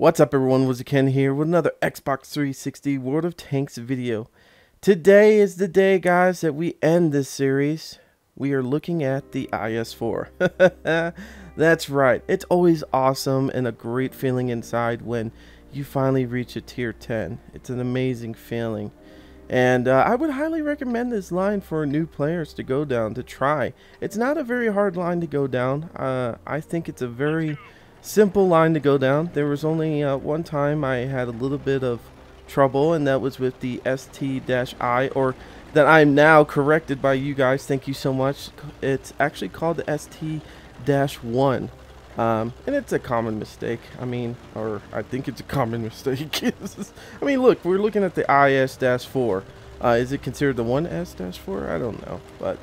What's up everyone, WizardKen here with another Xbox 360 World of Tanks video. Today is the day, guys, that we end this series. We are looking at the IS-4. That's right, it's always awesome and a great feeling inside when you finally reach a tier 10. It's an amazing feeling. And I would highly recommend this line for new players to go down, to try. It's not a very hard line to go down. I think it's a very simple line to go down. There was only one time I had a little bit of trouble, and that was with the ST-I, or that I'm now corrected by you guys. Thank you so much. It's actually called the ST-1. And it's a common mistake. I mean, or I think it's a common mistake. I mean, look, we're looking at the IS-4. Is it considered the 1S-4? I don't know, but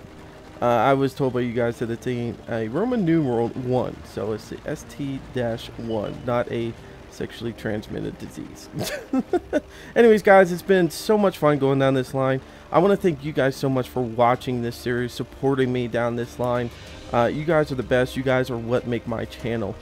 I was told by you guys that it's a Roman numeral 1, so it's the ST-1, not a sexually transmitted disease. Anyways, guys, it's been so much fun going down this line. I want to thank you guys so much for watching this series, supporting me down this line. You guys are the best. You guys are what make my channel.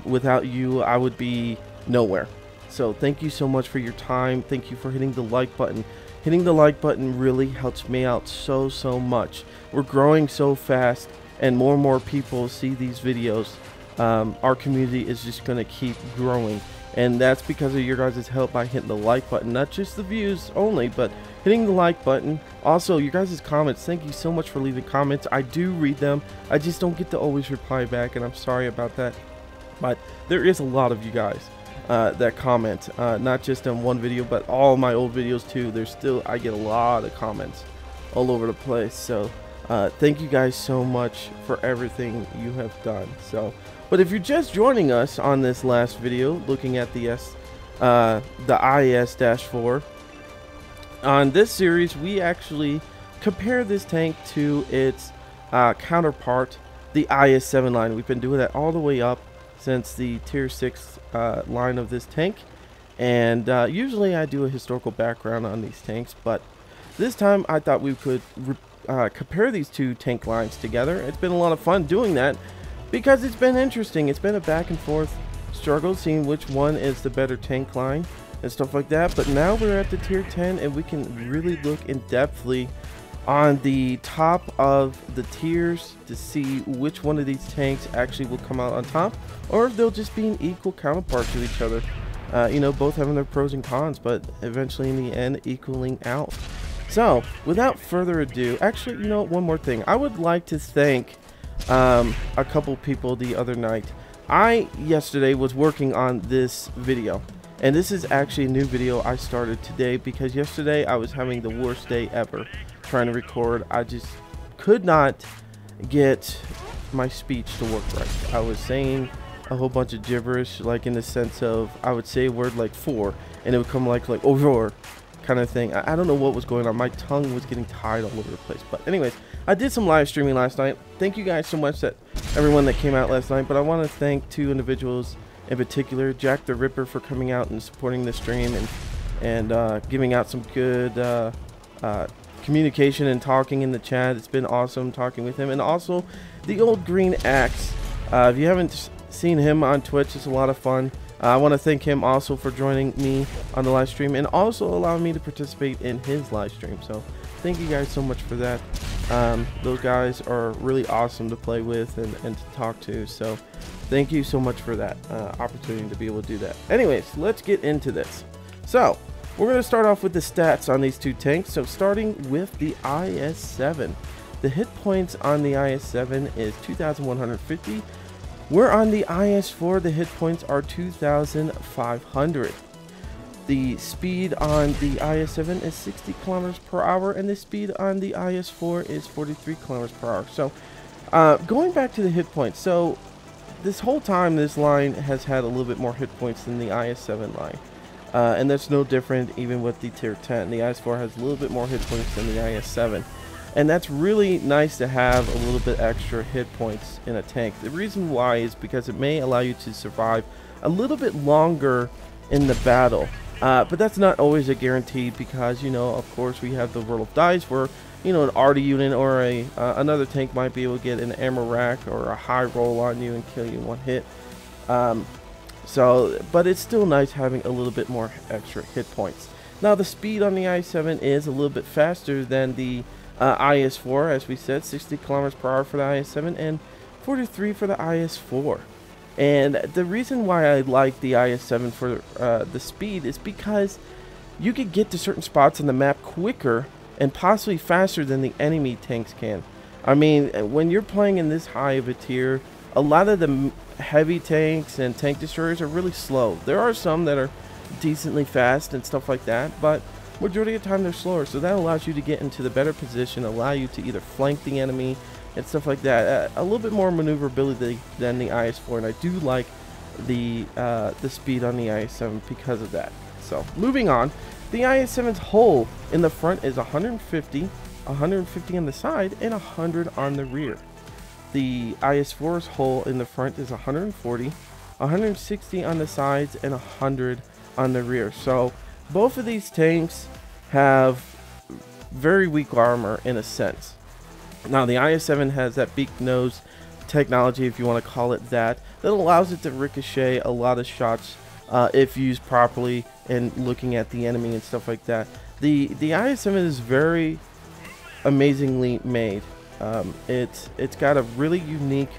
Without you, I would be nowhere. So thank you so much for your time. Thank you for hitting the like button. Hitting the like button really helps me out so much. We're growing so fast, and more people see these videos. Our community is just going to keep growing, and that's because of your guys' help by hitting the like button. Not just the views only, but hitting the like button. Also, your guys' comments. Thank you so much for leaving comments. I do read them. I just don't get to always reply back, and I'm sorry about that. But there is a lot of you guys that comment, not just on one video, but all my old videos too. I get a lot of comments all over the place. So thank you guys so much for everything you have done. But if you're just joining us on this last video, looking at the IS-4, on this series we actually compare this tank to its counterpart, the IS-7 line. We've been doing that all the way up since the tier 6 line of this tank, and usually I do a historical background on these tanks, but this time I thought we could compare these two tank lines together. It's been a lot of fun doing that because it's been interesting. It's been a back and forth struggle seeing which one is the better tank line and stuff like that. But now we're at the tier 10, and we can really look in depthly on the top of the tiers to see which one of these tanks actually will come out on top, or if they'll just be an equal counterpart to each other. You know, both having their pros and cons, but eventually in the end equaling out. So without further ado, actually, you know, one more thing. I would like to thank a couple people the other night. I yesterday was working on this video, and this is actually a new video I started today because yesterday I was having the worst day ever trying to record. I just could not get my speech to work right. I was saying a whole bunch of gibberish, like in the sense of I would say a word like for, and it would come like over kind of thing. I don't know what was going on. My tongue was getting tied all over the place. But anyways, I did some live streaming last night. Thank you guys so much, that everyone that came out last night. But I want to thank two individuals in particular, Jack the Ripper, for coming out and supporting the stream and giving out some good communication and talking in the chat. It's been awesome talking with him. And also the old green axe. If you haven't seen him on Twitch, it's a lot of fun. I want to thank him also for joining me on the live stream and also allowing me to participate in his live stream. So thank you guys so much for that. Those guys are really awesome to play with and to talk to. So thank you so much for that opportunity to be able to do that. Anyways, let's get into this. So we're going to start off with the stats on these two tanks. So starting with the IS-7. The hit points on the IS-7 is 2,150. We're on the IS-4. The hit points are 2,500. The speed on the IS-7 is 60 kilometers per hour, and the speed on the IS-4 is 43 kilometers per hour. So going back to the hit points, so this whole time this line has had a little bit more hit points than the IS-7 line. And that's no different even with the tier 10. The IS-4 has a little bit more hit points than the IS-7. And that's really nice to have a little bit extra hit points in a tank. The reason why is because it may allow you to survive a little bit longer in the battle. But that's not always a guarantee because, you know, of course we have the roll of dice where, you know, an arty unit or another tank might be able to get an ammo rack or a high roll on you and kill you in one hit. So, but it's still nice having a little bit more extra hit points. Now, the speed on the IS-7 is a little bit faster than the IS-4, as we said, 60 kilometers per hour for the IS-7 and 43 for the IS-4. And the reason why I like the IS-7 for the speed is because you could get to certain spots on the map quicker and possibly faster than the enemy tanks can. I mean, when you're playing in this high of a tier, a lot of the heavy tanks and tank destroyers are really slow. There are some that are decently fast and stuff like that, but majority of the time they're slower, so that allows you to get into the better position, allow you to either flank the enemy and stuff like that. A little bit more maneuverability than the IS-4, and I do like the speed on the IS-7 because of that. So moving on, the IS-7's hull in the front is 150, 150 on the side, and 100 on the rear. The IS-4's hull in the front is 140, 160 on the sides, and 100 on the rear. So both of these tanks have very weak armor in a sense. Now the IS-7 has that beak nose technology, if you want to call it that allows it to ricochet a lot of shots if used properly and looking at the enemy and stuff like that. The IS-7 is very amazingly made. It's got a really unique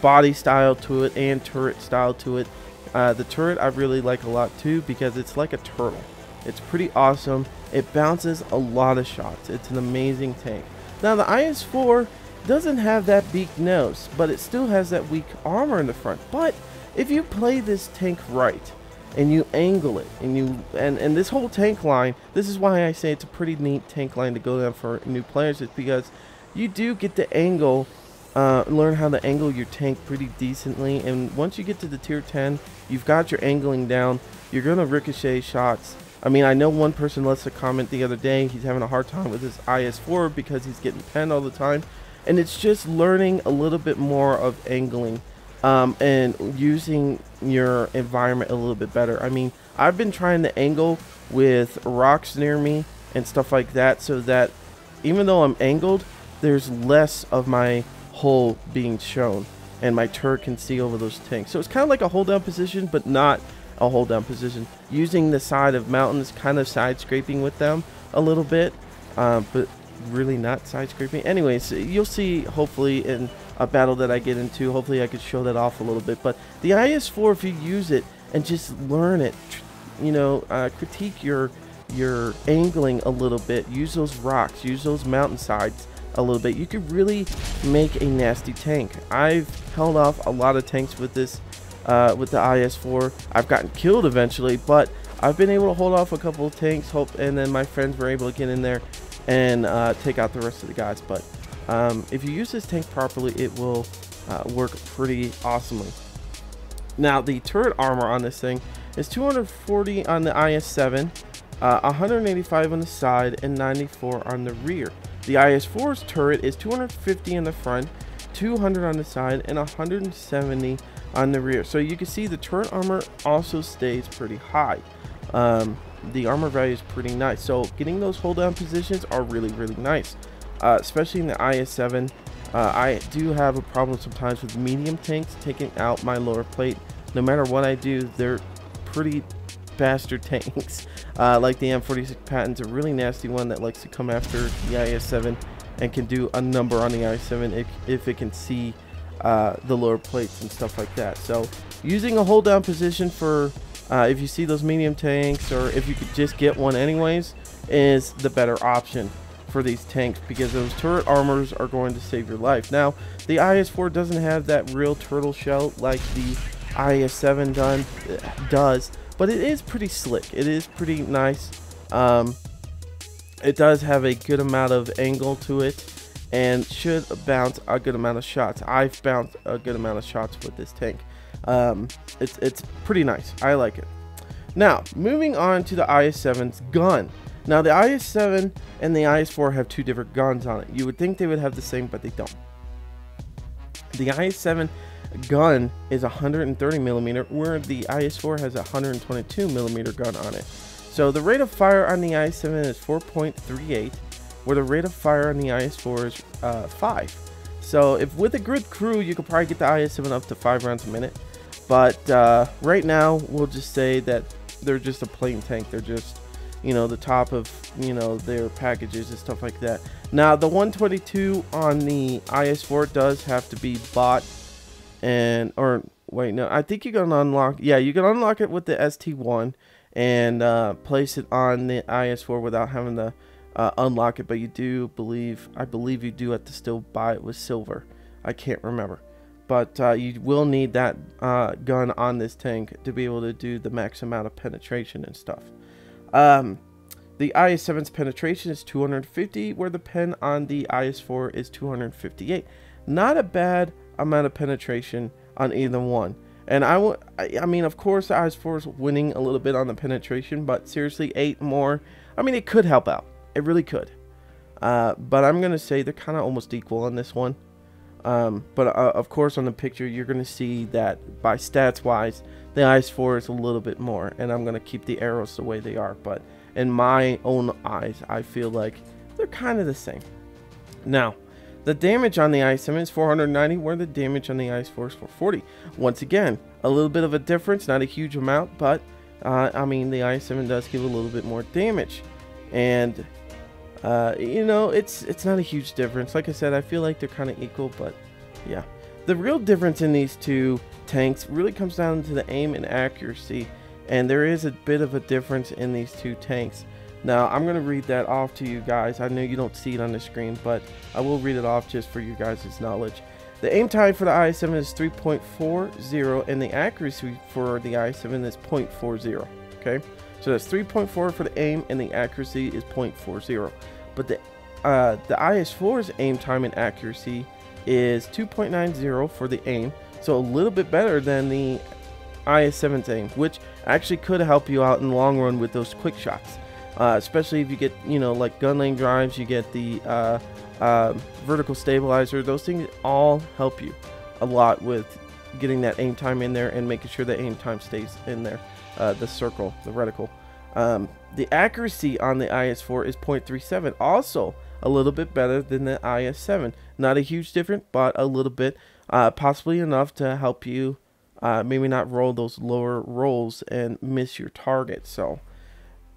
body style to it and turret style to it. The turret I really like a lot too because it's like a turtle. It's pretty awesome. It bounces a lot of shots. It's an amazing tank. Now the IS-4 doesn't have that beak nose, but it still has that weak armor in the front. But if you play this tank right and you angle it and this whole tank line, this is why I say it's a pretty neat tank line to go down for new players, is because you do get to angle, learn how to angle your tank pretty decently, and once you get to the tier 10, you've got your angling down, you're gonna ricochet shots. I mean, I know one person left a comment the other day, he's having a hard time with his IS-4 because he's getting penned all the time, and it's just learning a little bit more of angling and using your environment a little bit better. I mean, I've been trying to angle with rocks near me and stuff like that, so that even though I'm angled, there's less of my hull being shown and my turret can see over those tanks. So it's kind of like a hold down position, but not a hold down position, using the side of mountains, kind of side scraping with them a little bit, but really not side scraping. Anyways, you'll see hopefully in a battle that I get into, hopefully I could show that off a little bit. But the IS-4, if you use it and just learn it, you know, critique your angling a little bit, use those rocks, use those mountainsides a little bit, you could really make a nasty tank. I've held off a lot of tanks with this with the IS-4. I've gotten killed eventually, but I've been able to hold off a couple of tanks, and then my friends were able to get in there and take out the rest of the guys. But if you use this tank properly, it will work pretty awesomely. Now the turret armor on this thing is 240 on the IS-7, 185 on the side, and 94 on the rear. The IS-4's turret is 250 in the front, 200 on the side, and 170 on the rear. So you can see the turret armor also stays pretty high. The armor value is pretty nice, so getting those hold down positions are really nice, especially in the IS-7. I do have a problem sometimes with medium tanks taking out my lower plate. No matter what I do, they're pretty bastard tanks. Like the M46 Patton's a really nasty one that likes to come after the IS-7 and can do a number on the IS-7 if it can see the lower plates and stuff like that. So using a hold down position for if you see those medium tanks, or if you could just get one anyways, is the better option for these tanks, because those turret armors are going to save your life. Now the IS-4 doesn't have that real turtle shell like the IS-7 does, but it is pretty slick. It is pretty nice. It does have a good amount of angle to it and should bounce a good amount of shots. I've bounced a good amount of shots with this tank. It's pretty nice. I like it. Now moving on to the IS-7's gun. Now the IS-7 and the IS-4 have two different guns on it. You would think they would have the same, but they don't. The IS-7 gun is 130 millimeter, where the IS-4 has a 122 millimeter gun on it. So the rate of fire on the IS-7 is 4.38, where the rate of fire on the IS-4 is 5. So if with a good crew, you could probably get the IS-7 up to 5 rounds a minute. But right now, we'll just say that they're just a plain tank. They're just, you know, the top of, you know, their packages and stuff like that. Now, the 122 on the IS-4 does have to be bought, and, or wait, no, I think you can unlock, yeah, you can unlock it with the ST1 and place it on the IS-4 without having to unlock it, but you do I believe you do have to still buy it with silver. I can't remember. But you will need that gun on this tank to be able to do the max amount of penetration and stuff. The IS-7's penetration is 250, where the pen on the IS-4 is 258. Not a bad amount of penetration on either one. And I mean, of course, the IS-4 is winning a little bit on the penetration, but seriously, 8 more, I mean, it could help out. It really could. But I'm going to say they're kind of almost equal on this one. But of course, on the picture, you're going to see that by stats wise, the IS-4 is a little bit more, and I'm going to keep the arrows the way they are. But in my own eyes, I feel like they're kind of the same. Now, the damage on the IS-7 is 490, where the damage on the IS-4 is 440. Once again, a little bit of a difference, not a huge amount, but I mean, the IS-7 does give a little bit more damage, and you know, it's not a huge difference. Like I said, I feel like they're kind of equal, but yeah. The real difference in these two tanks really comes down to the aim and accuracy, and there is a bit of a difference in these two tanks. Now, I'm going to read that off to you guys. I know you don't see it on the screen, but I will read it off just for you guys' knowledge. The aim time for the IS-7 is 3.40, and the accuracy for the IS-7 is 0.40, okay? So that's 3.4 for the aim, and the accuracy is 0.40. But the IS-4's aim time and accuracy is 2.90 for the aim, so a little bit better than the IS-7's aim, which actually could help you out in the long run with those quick shots. Especially if you get, you know, like gun lane drives, you get the vertical stabilizer. Those things all help you a lot with getting that aim time in there and making sure that aim time stays in there. The circle, the reticle. The accuracy on the IS-4 is 0.37, also a little bit better than the IS-7. Not a huge difference, but a little bit, possibly enough to help you maybe not roll those lower rolls and miss your target. So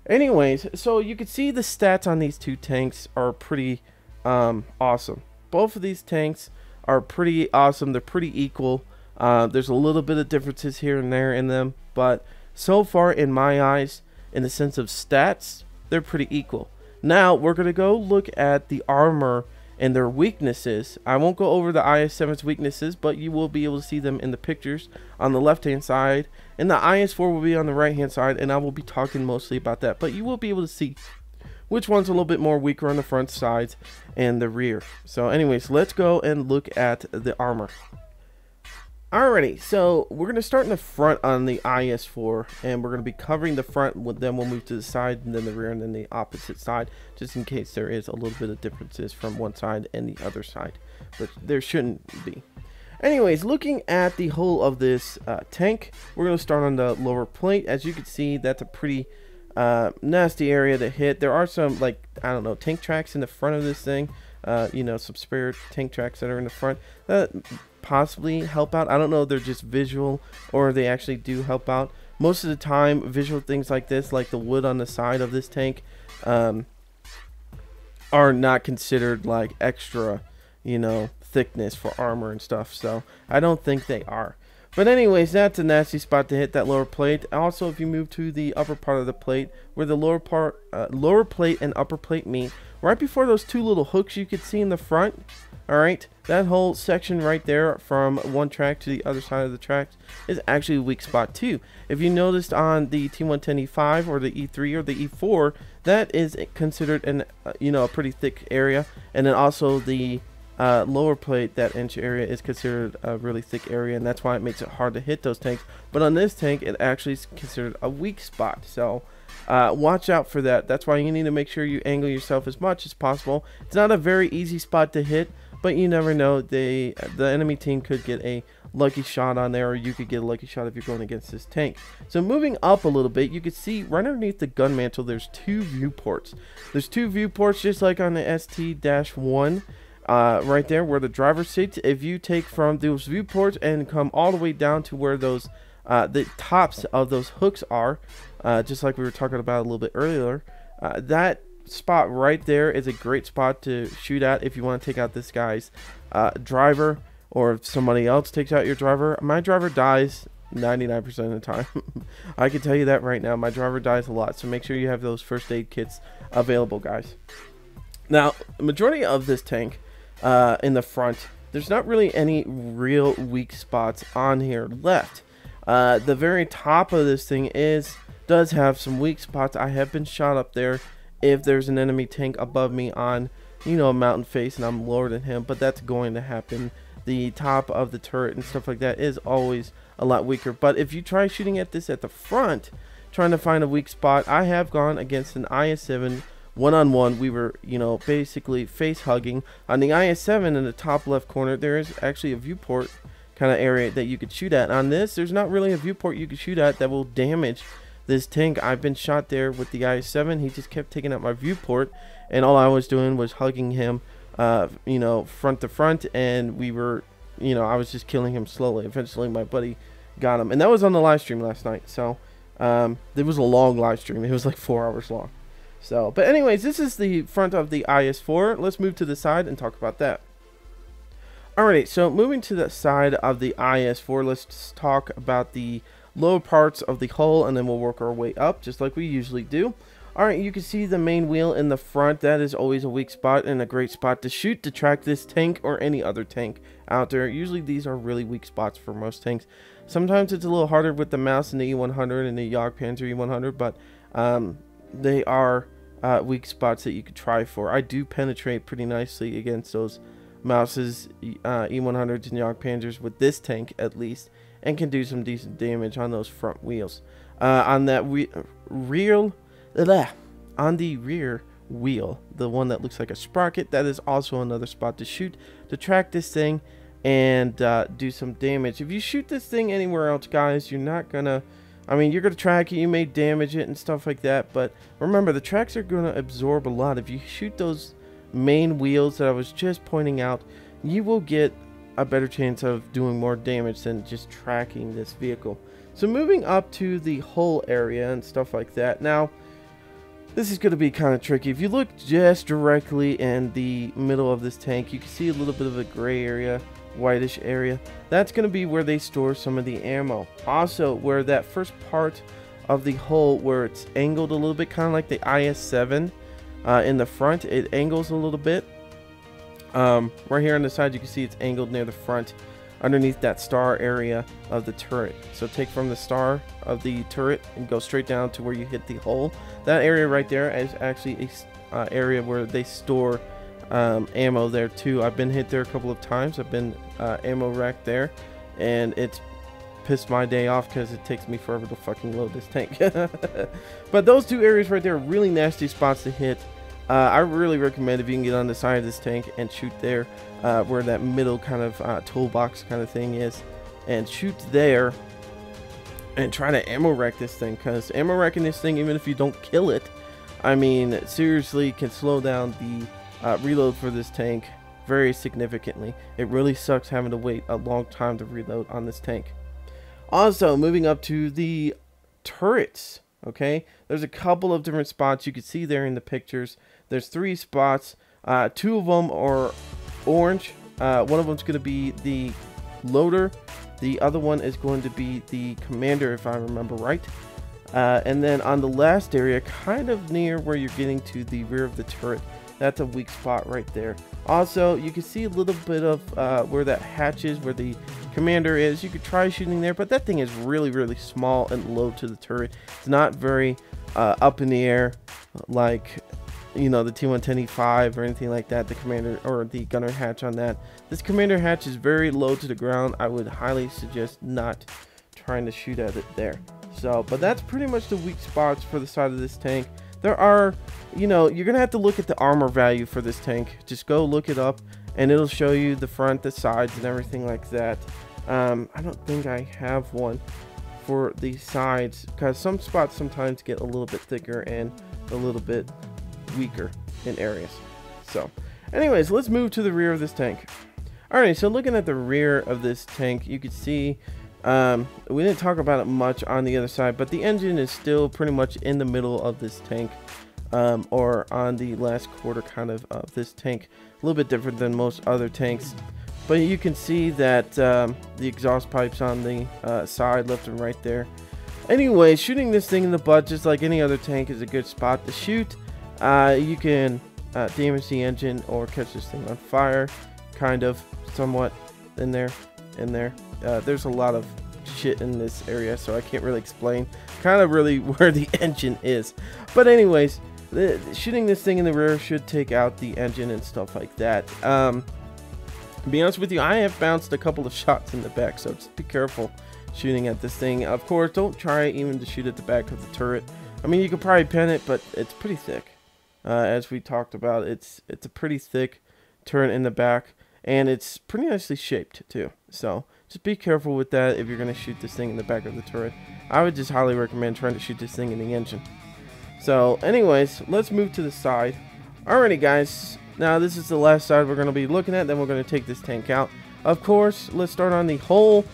anyways, so you can see the stats on these two tanks are pretty awesome. Both of these tanks are pretty awesome. They're pretty equal. There's a little bit of differences here and there in them, but so far in my eyes, in the sense of stats, they're pretty equal. Now we're going to go look at the armor and their weaknesses. I won't go over the IS-7's weaknesses, but you will be able to see them in the pictures on the left hand side, and the IS-4 will be on the right hand side, and I will be talking mostly about that, but you will be able to see which one's a little bit more weaker on the front sides and the rear. So anyways, let's go and look at the armor. Alrighty, so we're going to start in the front on the IS-4, and we're going to be covering the front, then we'll move to the side, and then the rear, and then the opposite side, just in case there is a little bit of differences from one side and the other side, but there shouldn't be. Anyways, looking at the hull of this tank, we're going to start on the lower plate. As you can see, that's a pretty nasty area to hit. There are some, like, I don't know, tank tracks in the front of this thing, you know, some spare tank tracks that are in the front that possibly help out. I don't know if they're just visual or they actually do help out. Most of the time, visual things like this, like the wood on the side of this tank, are not considered like extra, you know, thickness for armor and stuff, so I don't think they are. But anyways, that's a nasty spot to hit, that lower plate. Also, if you move to the upper part of the plate, where the lower plate and upper plate meet, right before those two little hooks you could see in the front, alright, that whole section right there from one track to the other side of the tracks is actually a weak spot too. If you noticed on the T110E5 or the E3 or the E4, that is considered an you know, a pretty thick area, and then also the lower plate, that inch area, is considered a really thick area, and that's why it makes it hard to hit those tanks. But on this tank, it actually is considered a weak spot, so watch out for that. That's why you need to make sure you angle yourself as much as possible. It's not a very easy spot to hit, but you never know, the enemy team could get a lucky shot on there, or you could get a lucky shot if you're going against this tank. So moving up a little bit, you can see right underneath the gun mantle, there's two viewports. There's two viewports just like on the ST-1. right there where the driver sits. If you take from those viewports and come all the way down to where those the tops of those hooks are, just like we were talking about a little bit earlier, that spot right there is a great spot to shoot at if you want to take out this guy's driver, or if somebody else takes out your driver. My driver dies 99% of the time. I can tell you that right now. My driver dies a lot, so make sure you have those first aid kits available, guys. Now, the majority of this tank in the front, there's not really any real weak spots on here left. The very top of this thing does have some weak spots. I have been shot up there if there's an enemy tank above me on, you know, a mountain face and I'm lower than him, but that's going to happen. The top of the turret and stuff like that is always a lot weaker. But if you try shooting at this at the front, trying to find a weak spot, I have gone against an IS-7 one-on-one. We were, you know, basically face hugging. On the IS-7 in the top left corner, there is actually a viewport kind of area that you could shoot at. On this, there's not really a viewport you could shoot at that will damage this tank. I've been shot there with the IS-7. He just kept taking out my viewport, and all I was doing was hugging him, you know, front to front, and we were, you know, I was just killing him slowly. Eventually my buddy got him, and that was on the live stream last night. So it was a long live stream. It was like 4 hours long. So, but anyways, this is the front of the IS-4. Let's move to the side and talk about that. Alright, so moving to the side of the IS-4, let's just talk about the lower parts of the hull, and then we'll work our way up just like we usually do. Alright, you can see the main wheel in the front. That is always a weak spot and a great spot to shoot to track this tank or any other tank out there. Usually these are really weak spots for most tanks. Sometimes it's a little harder with the mouse and the E100 and the Jagdpanzer E100, but they are weak spots that you could try for. I do penetrate pretty nicely against those mouses, E100s and Jagdpanzers with this tank at least, and can do some decent damage on those front wheels. On that on the rear wheel, the one that looks like a sprocket, that is also another spot to shoot to track this thing and do some damage. If you shoot this thing anywhere else, guys, you're not gonna, I mean, you're gonna track it, you may damage it and stuff like that, but remember, the tracks are gonna absorb a lot. If you shoot those main wheels that I was just pointing out, you will get a better chance of doing more damage than just tracking this vehicle. So moving up to the hull area and stuff like that. Now, this is going to be kind of tricky. If you look just directly in the middle of this tank, you can see a little bit of a gray area, whitish area. That's going to be where they store some of the ammo. Also, where that first part of the hull, where it's angled a little bit, kind of like the IS-7 in the front, it angles a little bit. Right here on the side, you can see it's angled near the front, underneath that star area of the turret. So take from the star of the turret and go straight down to where you hit the hole. That area right there is actually a area where they store ammo there too. I've been hit there a couple of times. I've been ammo racked there, and it's pissed my day off because it takes me forever to fucking load this tank. But those two areas right there are really nasty spots to hit. I really recommend if you can get on the side of this tank and shoot there, where that middle kind of toolbox kind of thing is, and shoot there and try to ammo rack this thing, because ammo racking this thing, even if you don't kill it, I mean, seriously can slow down the reload for this tank very significantly. It really sucks having to wait a long time to reload on this tank. Also, moving up to the turrets. Okay, there's a couple of different spots you can see there in the pictures. There's 3 spots. 2 of them are orange. One of them is going to be the loader. The other one is going to be the commander, if I remember right. And then on the last area, kind of near where you're getting to the rear of the turret, that's a weak spot right there. Also, you can see a little bit of where that hatch is, where the commander is. You could try shooting there, but that thing is really small and low to the turret. It's not very up in the air like, you know, the T110E5 or anything like that, the commander or the gunner hatch on that. This commander hatch is very low to the ground. I would highly suggest not trying to shoot at it there. So, but that's pretty much the weak spots for the side of this tank. There are, you know, you're gonna have to look at the armor value for this tank. Just go look it up and it'll show you the front, the sides, and everything like that. I don't think I have one for the sides, because some spots sometimes get a little bit thicker and a little bit weaker in areas. So Anyways, let's move to the rear of this tank. Alright, so looking at the rear of this tank, you can see we didn't talk about it much on the other side, but the engine is still pretty much in the middle of this tank, or on the last quarter kind of this tank. A little bit different than most other tanks, but you can see that the exhaust pipes on the side, left and right there. Anyway, shooting this thing in the butt, just like any other tank, is a good spot to shoot. You can damage the engine or catch this thing on fire, kind of, somewhat, in there. There's a lot of shit in this area, so I can't really explain kind of really where the engine is. But anyways, shooting this thing in the rear should take out the engine and stuff like that. To be honest with you, I have bounced a couple of shots in the back, so just be careful shooting at this thing. Of course, don't try even to shoot at the back of the turret. I mean, you could probably pen it, but it's pretty thick. As we talked about, it's a pretty thick turret in the back, and it's pretty nicely shaped too. So just be careful with that if you're going to shoot this thing in the back of the turret. I would just highly recommend trying to shoot this thing in the engine. So anyways, let's move to the side. Alrighty guys, now this is the last side we're going to be looking at, then we're going to take this tank out. Of course, let's start on the hull,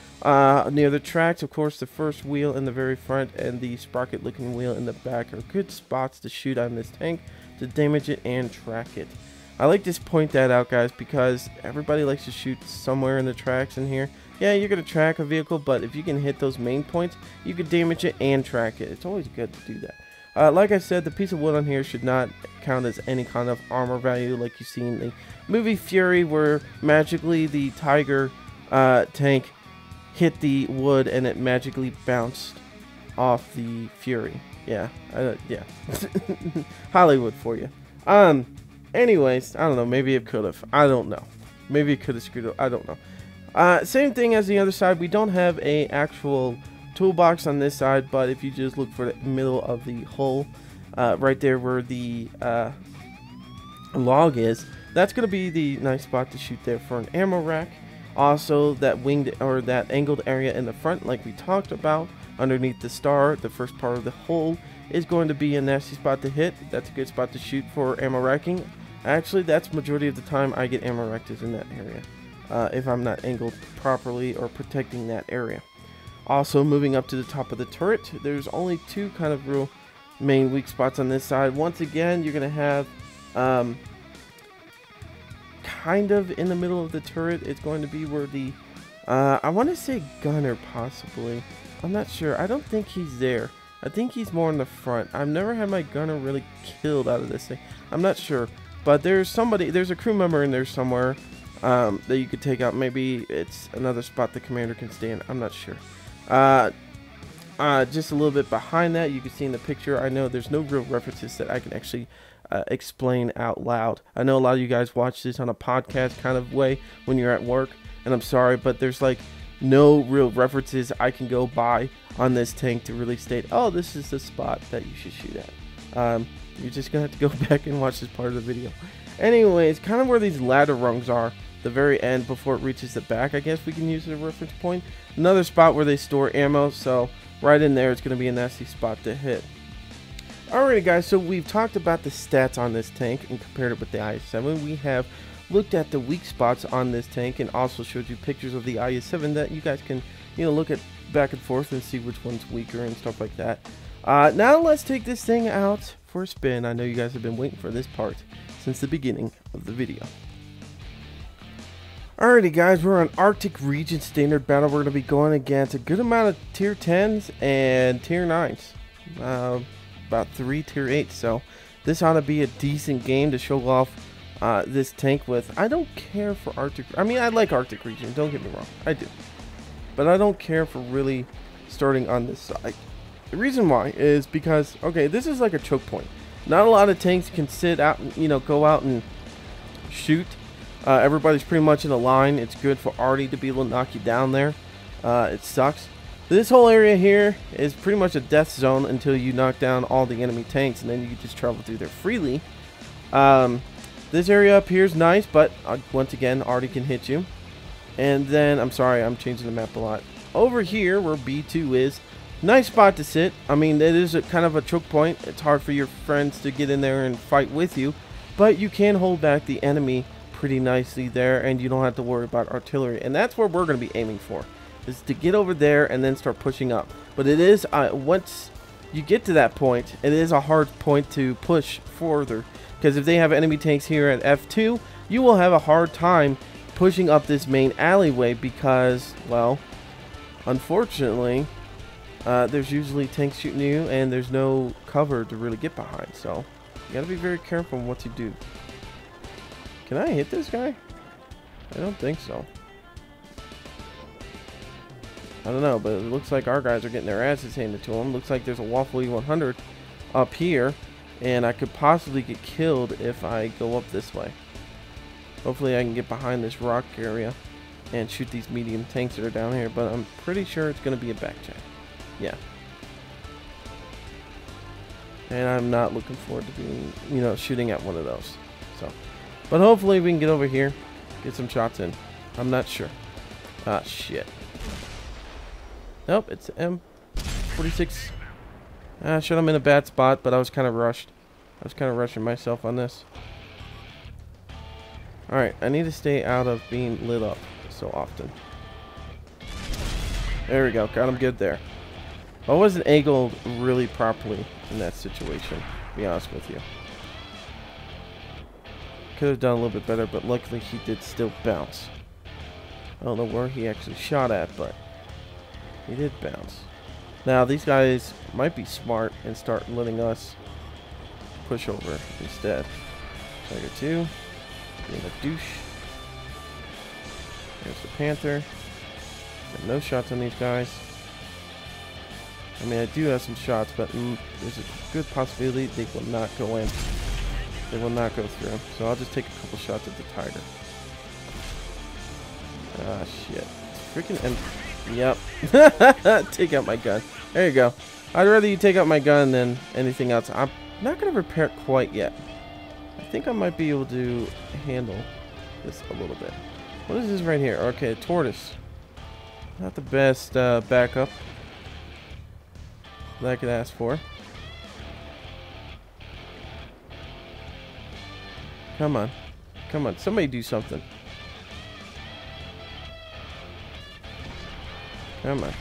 near the tracks. Of course, the first wheel in the very front and the sprocket looking wheel in the back are good spots to shoot on this tank, to damage it and track it. I like to point that out, guys, because everybody likes to shoot somewhere in the tracks in here. Yeah, you're going to track a vehicle, but if you can hit those main points, you can damage it and track it. It's always good to do that. Like I said, the piece of wood on here should not count as any kind of armor value like you see in the movie Fury, where magically the Tiger tank hit the wood and it magically bounced off the Fury. Yeah, yeah. Hollywood for you. Anyways, I don't know, maybe it could have. I don't know. Maybe it could have screwed up. I don't know. Same thing as the other side. We don't have a actual toolbox on this side, but if you just look for the middle of the hull, right there where the log is, that's going to be the nice spot to shoot there for an ammo rack. Also, that winged or that angled area in the front, like we talked about, underneath the star, the first part of the hull, is going to be a nasty spot to hit. That's a good spot to shoot for ammo racking. Actually, that's majority of the time I get ammo racked is in that area, if I'm not angled properly or protecting that area. Also, moving up to the top of the turret, there's only two kind of real main weak spots on this side. Once again, you're going to have kind of in the middle of the turret, it's going to be where the I want to say gunner, possibly. I'm not sure. I don't think he's there. I think he's more in the front. I've never had my gunner really killed out of this thing. I'm not sure. But there's somebody, there's a crew member in there somewhere that you could take out. Maybe it's another spot the commander can stand. I'm not sure. Just a little bit behind that, you can see in the picture, I know there's no real references that I can actually explain out loud. I know a lot of you guys watch this on a podcast kind of way when you're at work, and I'm sorry, but there's like no real references I can go by on this tank to really state, oh, this is the spot that you should shoot at. You're just gonna have to go back and watch this part of the video. Anyways, kind of where these ladder rungs are, the very end before it reaches the back, I guess we can use as a reference point. Another spot where they store ammo, so right in there it's going to be a nasty spot to hit. Alrighty guys, so we've talked about the stats on this tank and compared it with the IS-7. We have looked at the weak spots on this tank and also showed you pictures of the IS-7 that you guys can, you know, look at back and forth and see which one's weaker and stuff like that. Now let's take this thing out for a spin. I know you guys have been waiting for this part since the beginning of the video. Alrighty guys, we're on Arctic region standard battle. We're going to be going against a good amount of tier 10s and tier 9s. About 3 tier 8s. So this ought to be a decent game to show off this tank with. I don't care for Arctic. I mean, I like Arctic region, don't get me wrong. I do. But I don't care for really starting on this side. The reason why is because, okay, this is like a choke point. Not a lot of tanks can sit out, you know, go out and shoot. Everybody's pretty much in a line. It's good for Artie to be able to knock you down there. It sucks. This whole area here is pretty much a death zone until you knock down all the enemy tanks, and then you can just travel through there freely. This area up here is nice, but once again, Artie can hit you. And then, I'm sorry, I'm changing the map a lot. Over here, where B2 is, nice spot to sit. I mean, it is a kind of a choke point. It's hard for your friends to get in there and fight with you. but you can hold back the enemy pretty nicely there, and you don't have to worry about artillery. And that's where we're going to be aiming for, is to get over there and then start pushing up. But it is, once you get to that point, it is a hard point to push further, because if they have enemy tanks here at F2, you will have a hard time pushing up this main alleyway, because, well, unfortunately, there's usually tanks shooting you, and there's no cover to really get behind. So you gotta be very careful in what you do. Can I hit this guy? I don't think so. I don't know, but it looks like our guys are getting their asses handed to them. Looks like there's a Waffle E100 up here, and I could possibly get killed if I go up this way. Hopefully I can get behind this rock area and shoot these medium tanks that are down here, but I'm pretty sure it's going to be a backchat. Yeah. And I'm not looking forward to being, you know, shooting at one of those. So, but hopefully we can get over here, get some shots in. I'm not sure. Ah, shit. Nope, it's M46. Ah, shit, I'm in a bad spot, but I was kind of rushed. I was kind of rushing myself on this. Alright, I need to stay out of being lit up so often. There we go, got him good there. I wasn't angled really properly in that situation, to be honest with you. Could have done a little bit better, but luckily he did still bounce. I don't know where he actually shot at, but he did bounce. Now, these guys might be smart and start letting us push over instead. Tiger 2. Being a douche. There's the Panther. Got no shots on these guys. I mean, I do have some shots, but there's a good possibility they will not go in. They will not go through. So I'll just take a couple shots at the Tiger. Ah, shit. Freaking Yep. Take out my gun. There you go. I'd rather you take out my gun than anything else. I'm not going to repair it quite yet. I think I might be able to handle this a little bit. What is this right here? Okay, tortoise. Not the best backup that I could ask for. Come on. Come on. Somebody do something. Come on.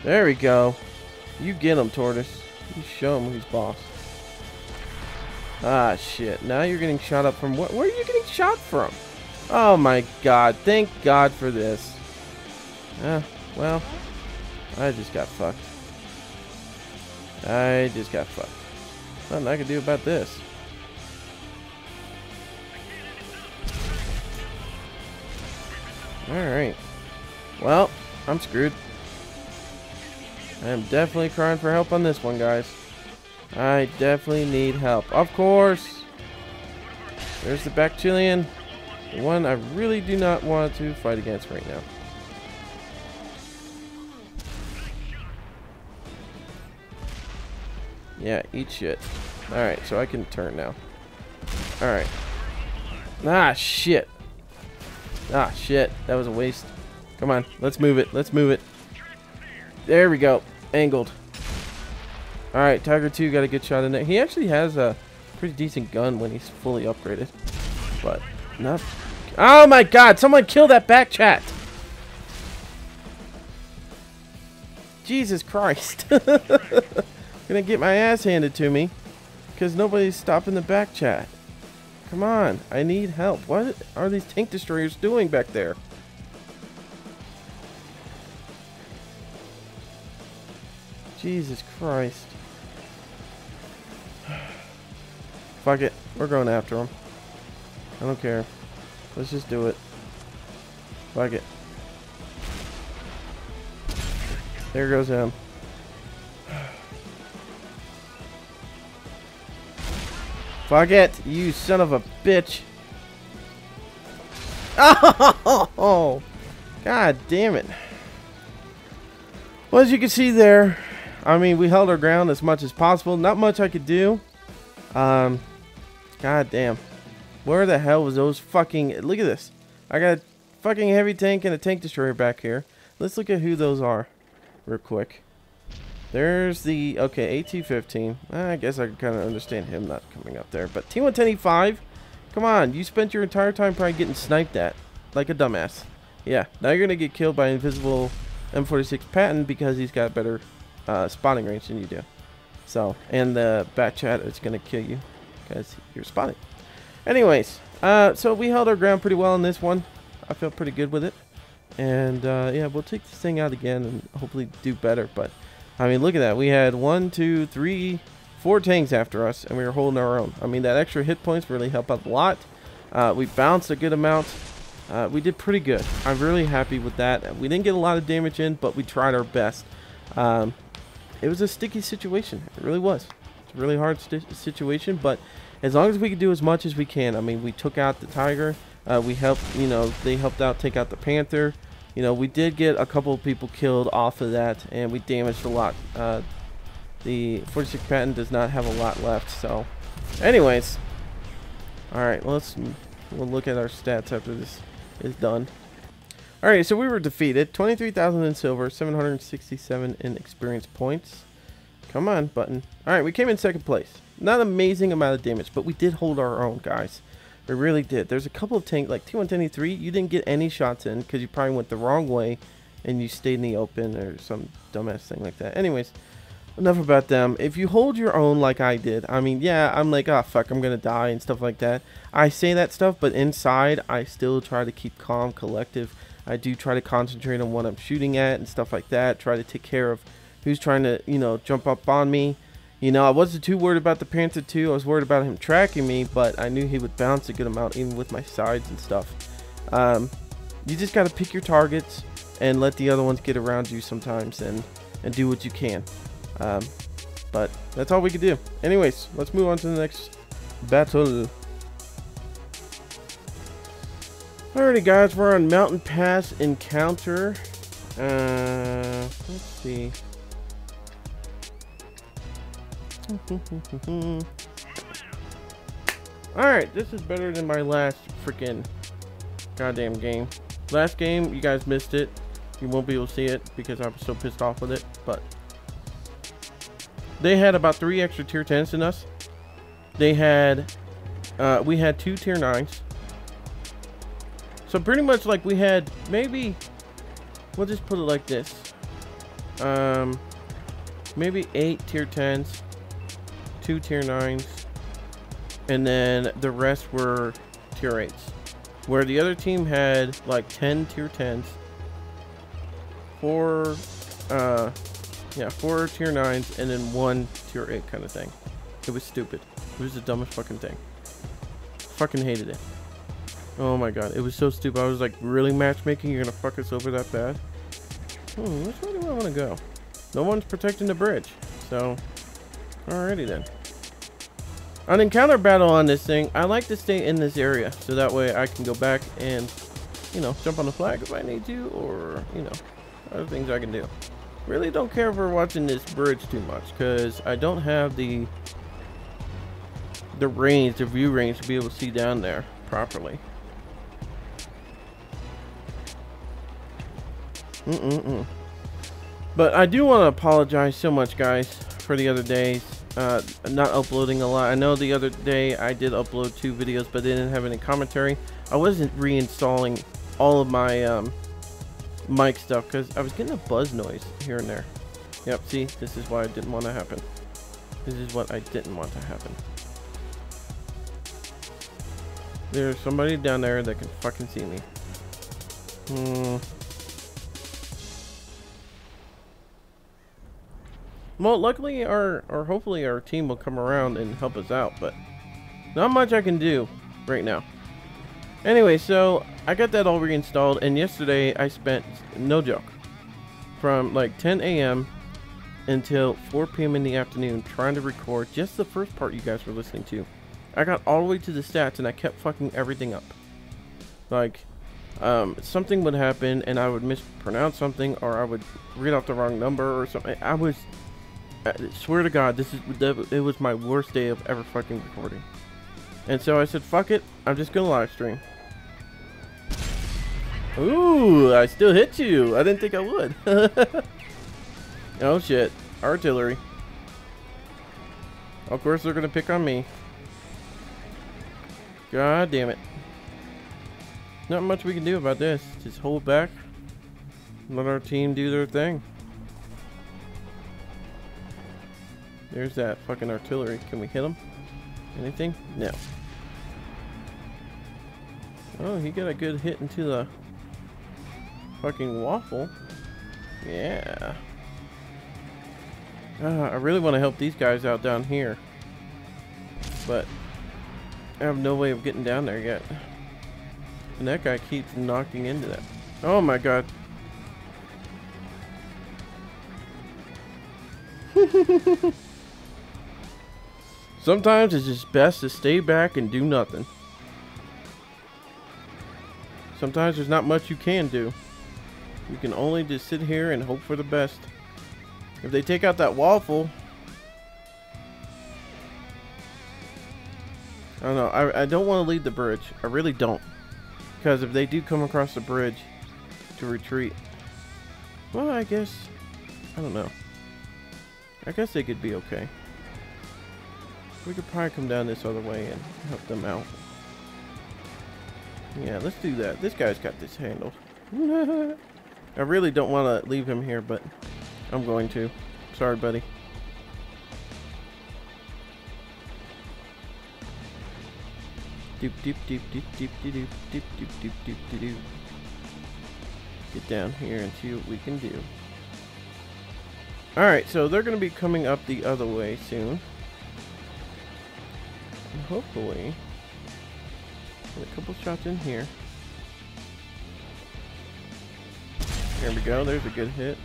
There we go. You get him, tortoise. You show him who's boss. Ah, shit. Now you're getting shot up from what? Where are you getting shot from? Oh my god. Thank God for this. Well, I just got fucked. I just got fucked. Nothing I can do about this. Alright. Well, I'm screwed. I am definitely crying for help on this one, guys. I definitely need help. Of course. There's the Bactillion. The one I really do not want to fight against right now. Yeah, eat shit. Alright, so I can turn now. Alright. Ah, shit. Ah, shit. That was a waste. Come on. Let's move it. Let's move it. There we go. Angled. Alright, Tiger 2 got a good shot in there. He actually has a pretty decent gun when he's fully upgraded. But, not... Oh my god! Someone kill that back chat! Jesus Christ. Gonna get my ass handed to me. Because nobody's stopping the back chat. Come on. I need help. What are these tank destroyers doing back there? Jesus Christ. Fuck it. We're going after him. I don't care. Let's just do it. Fuck it. There goes him. Fuck it, you son of a bitch. Oh, god damn it. Well, as you can see there, I mean, we held our ground as much as possible. Not much I could do. God damn. Where the hell was those fucking... Look at this. I got a fucking heavy tank and a tank destroyer back here. Let's look at who those are real quick. There's the, okay, AT-15. I guess I can kind of understand him not coming up there. But T-110E5, come on. You spent your entire time probably getting sniped at like a dumbass. Yeah, now you're going to get killed by invisible M46 Patton because he's got better spotting range than you do. So, and the bat chat is going to kill you because you're spotting. Anyways, so we held our ground pretty well in this one. I feel pretty good with it. And, yeah, we'll take this thing out again and hopefully do better. But, I mean, look at that. We had 1, 2, 3, 4 tanks after us, and we were holding our own. I mean, that extra hit points really helped out a lot. We bounced a good amount. We did pretty good. I'm really happy with that. We didn't get a lot of damage in, but we tried our best. It was a sticky situation. It really was. It's a really hard situation, but as long as we could do as much as we can. I mean, we took out the Tiger. We helped, you know, they helped out take out the Panther. You know, we did get a couple of people killed off of that, and we damaged a lot. The 46 Patton does not have a lot left, so anyways. Alright, we'll look at our stats after this is done. Alright, so we were defeated. 23,000 in silver, 767 in experience points. Come on, button. Alright, we came in second place. Not an amazing amount of damage, but we did hold our own, guys. We really did. There's a couple of tanks, like T-110E3, you didn't get any shots in because you probably went the wrong way and you stayed in the open or some dumbass thing like that. Anyways, enough about them. If you hold your own like I did, I mean, yeah, I'm like, oh, fuck, I'm going to die and stuff like that. I say that stuff, but inside, I still try to keep calm, collective. I do try to concentrate on what I'm shooting at and stuff like that. Try to take care of who's trying to, you know, jump up on me. You know, I wasn't too worried about the Panther 2. I was worried about him tracking me, but I knew he would bounce a good amount even with my sides and stuff. You just got to pick your targets and let the other ones get around you sometimes and do what you can. But that's all we could do. Anyways, let's move on to the next battle. Alrighty, guys, we're on Mountain Pass Encounter. Let's see. Alright, this is better than my last freaking goddamn game. Last game, you guys missed it. You won't be able to see it because I was so pissed off with it. But they had about 3 extra tier 10s than us. They had, we had 2 tier 9s. So pretty much like we had maybe, we'll just put it like this. Maybe 8 tier 10s. 2 tier 9s, and then the rest were tier 8s, where the other team had like 10 tier 10s, 4 tier 9s, and then 1 tier 8 kind of thing. It was stupid. It was the dumbest fucking thing. Fucking hated it. Oh my god, it was so stupid. I was like, really, matchmaking? You're gonna fuck us over that bad? Which way do I want to go? No one's protecting the bridge, so alrighty then. On encounter battle on this thing, I like to stay in this area so that way I can go back and, you know, jump on the flag if I need to, or, you know, other things I can do. Really don't care for watching this bridge too much because I don't have the range, the view range to be able to see down there properly. But I do want to apologize so much, guys, for the other days. Not uploading a lot. I know the other day I did upload 2 videos, but they didn't have any commentary. I wasn't reinstalling all of my mic stuff because I was getting a buzz noise here and there. Yep, see, this is why I didn't want to happen. This is what I didn't want to happen. There's somebody down there that can fucking see me. Well, luckily or hopefully our team will come around and help us out, but not much I can do right now. Anyway, so I got that all reinstalled, and yesterday I spent, no joke, from like 10 a.m. until 4 p.m. in the afternoon trying to record just the first part you guys were listening to. I got all the way to the stats and I kept fucking everything up. Like, something would happen and I would mispronounce something, or I would read off the wrong number or something. I swear to God, it was my worst day of ever fucking recording. And so I said, fuck it, I'm just gonna live stream. Ooh, I still hit you. I didn't think I would. Oh shit. Artillery. Of course they're gonna pick on me. God damn it. Not much we can do about this. Just hold back. Let our team do their thing. There's that fucking artillery. Can we hit him? Anything? No. Oh, he got a good hit into the fucking waffle. Yeah. I really want to help these guys out down here. But I have no way of getting down there yet. And that guy keeps knocking into that. Oh my god. Sometimes it's just best to stay back and do nothing. Sometimes there's not much you can do. You can only just sit here and hope for the best. If they take out that waffle, I don't know. I don't want to leave the bridge. I really don't. Because if they do come across the bridge to retreat, well, I guess, I don't know. I guess they could be okay. We could probably come down this other way and help them out. Yeah, let's do that. This guy's got this handled. I really don't want to leave him here, but I'm going to. Sorry, buddy. Doop doop doop doop doop doop doop doop doop doop doop doop. Get down here and see what we can do. Alright, so they're going to be coming up the other way soon. And hopefully, get a couple shots in here. There we go, there's a good hit.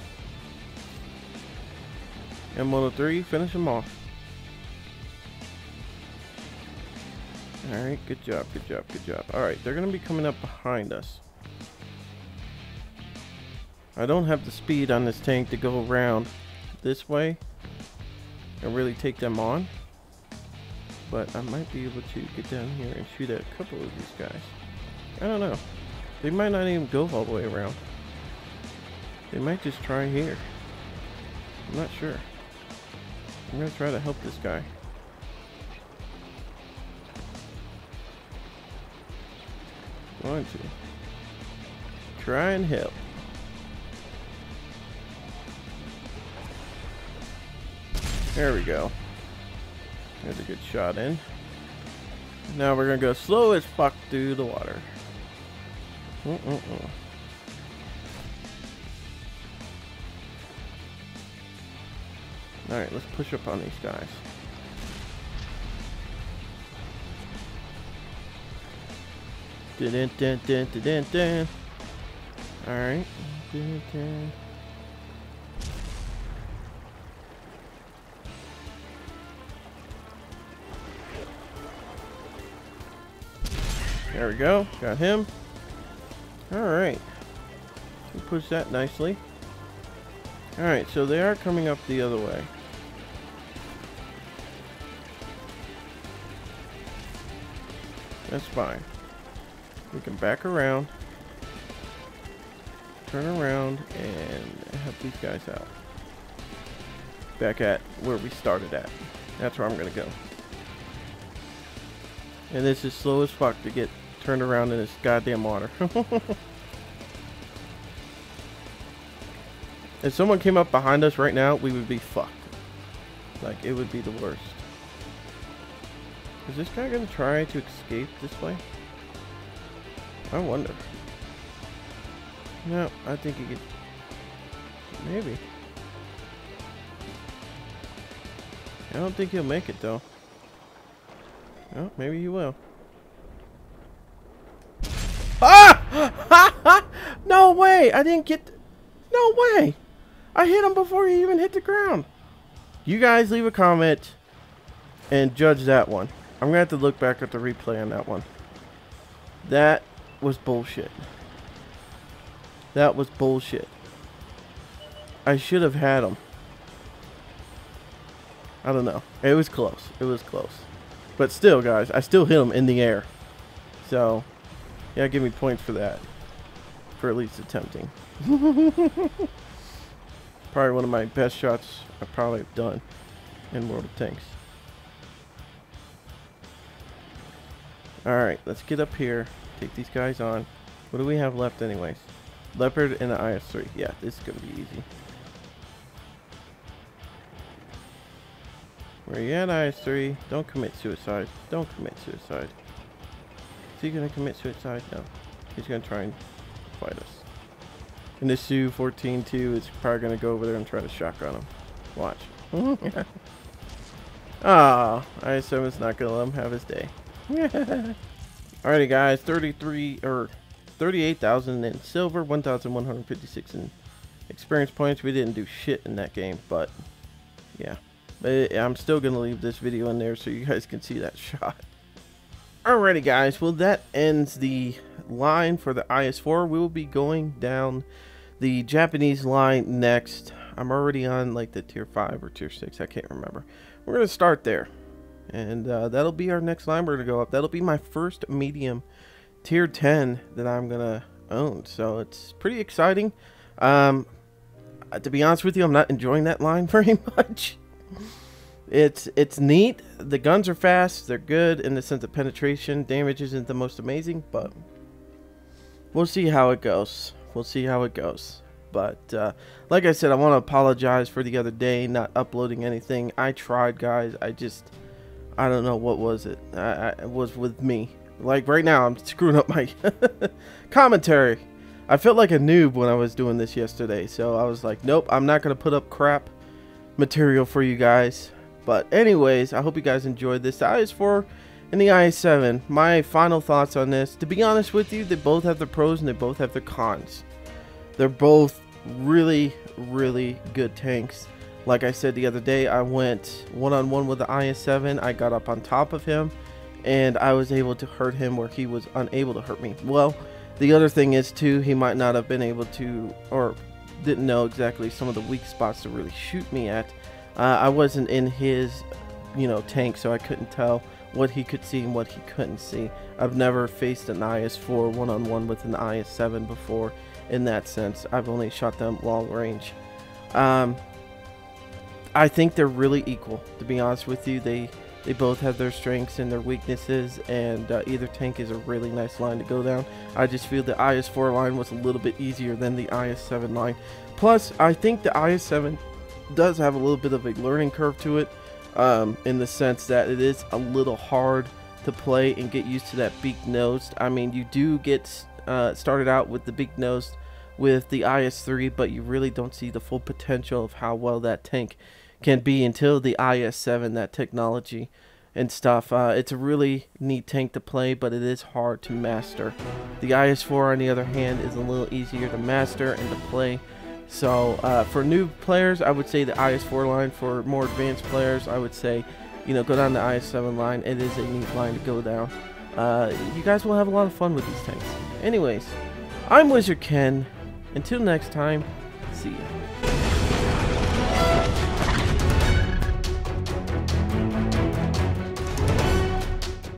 M103, finish him off. Alright, good job, good job, good job. Alright, they're going to be coming up behind us. I don't have the speed on this tank to go around this way and really take them on. But I might be able to get down here and shoot at a couple of these guys. I don't know. They might not even go all the way around. They might just try here. I'm not sure. I'm going to try to help this guy. Going to try and help. There we go. There's a good shot in. Now we're gonna go slow as fuck through the water. Alright, let's push up on these guys. Alright. There we go. Got him. Alright. We push that nicely. Alright, so they are coming up the other way. That's fine. We can back around, turn around, and help these guys out. Back at where we started at. That's where I'm going to go. And this is slow as fuck to get turned around in this goddamn water. If someone came up behind us right now, we would be fucked. Like, it would be the worst. Is this guy going to try to escape this way? I wonder. No, I think he could. Maybe. I don't think he'll make it though. Oh, maybe he will. Ah! No way! I didn't get. No way! I hit him before he even hit the ground. You guys leave a comment and judge that one. I'm gonna have to look back at the replay on that one. That was bullshit. That was bullshit. I should have had him. I don't know. It was close. It was close. But still, guys, I still hit him in the air. So, yeah, give me points for that. For at least attempting. Probably one of my best shots I've probably done in World of Tanks. Alright, let's get up here. Take these guys on. What do we have left anyways? Leopard and the IS-3. Yeah, this is going to be easy. Where you at, IS-3? Don't commit suicide. Don't commit suicide. Is he going to commit suicide? No. He's going to try and fight us. And this Su-14-2 is probably going to go over there and try to shotgun him. Watch. Ah, IS-7's not going to let him have his day. Alrighty guys, 38,000 in silver, 1,156 in experience points. We didn't do shit in that game, but yeah. But I'm still going to leave this video in there so you guys can see that shot. Alrighty guys, well that ends the line for the IS-4. We will be going down the Japanese line next. I'm already on like the tier 5 or tier 6, I can't remember. We're going to start there. And that'll be our next line we're going to go up. That'll be my first medium tier 10 that I'm going to own. So it's pretty exciting. To be honest with you, I'm not enjoying that line very much. It's neat. The guns are fast. They're good in the sense of penetration. Damage isn't the most amazing, but we'll see how it goes. We'll see how it goes. But like I said, I want to apologize for the other day not uploading anything. I tried, guys. I don't know what was it. It was with me. Like right now, I'm screwing up my commentary. I felt like a noob when I was doing this yesterday. So I was like, nope, I'm not going to put up crap material for you guys. But anyways, I hope you guys enjoyed this. The IS-4 and the IS-7. My final thoughts on this. To be honest with you, they both have their pros and they both have their cons. They're both really, really good tanks. Like I said the other day, I went one-on-one with the IS-7. I got up on top of him, and I was able to hurt him where he was unable to hurt me. Well, the other thing is, too, he might not have been able to, or didn't know exactly some of the weak spots to really shoot me at. I wasn't in his, tank, so I couldn't tell what he could see and what he couldn't see. I've never faced an IS-4 one-on-one with an IS-7 before in that sense. I've only shot them long range. I think they're really equal, to be honest with you. They both have their strengths and their weaknesses, and either tank is a really nice line to go down. I just feel the IS-4 line was a little bit easier than the IS-7 line. Plus, I think the IS-7 does have a little bit of a learning curve to it, in the sense that it is a little hard to play and get used to that beak-nosed. I mean, you do get started out with the beak-nosed with the IS-3, but you really don't see the full potential of how well that tank can be until the IS-7, that technology and stuff. It's a really neat tank to play, but it is hard to master. The IS-4, on the other hand, is a little easier to master and to play. So for new players, I would say the IS-4 line. For more advanced players, I would say, go down the IS-7 line. It is a neat line to go down. You guys will have a lot of fun with these tanks. Anyways, I'm WizardKen. Until next time, see ya.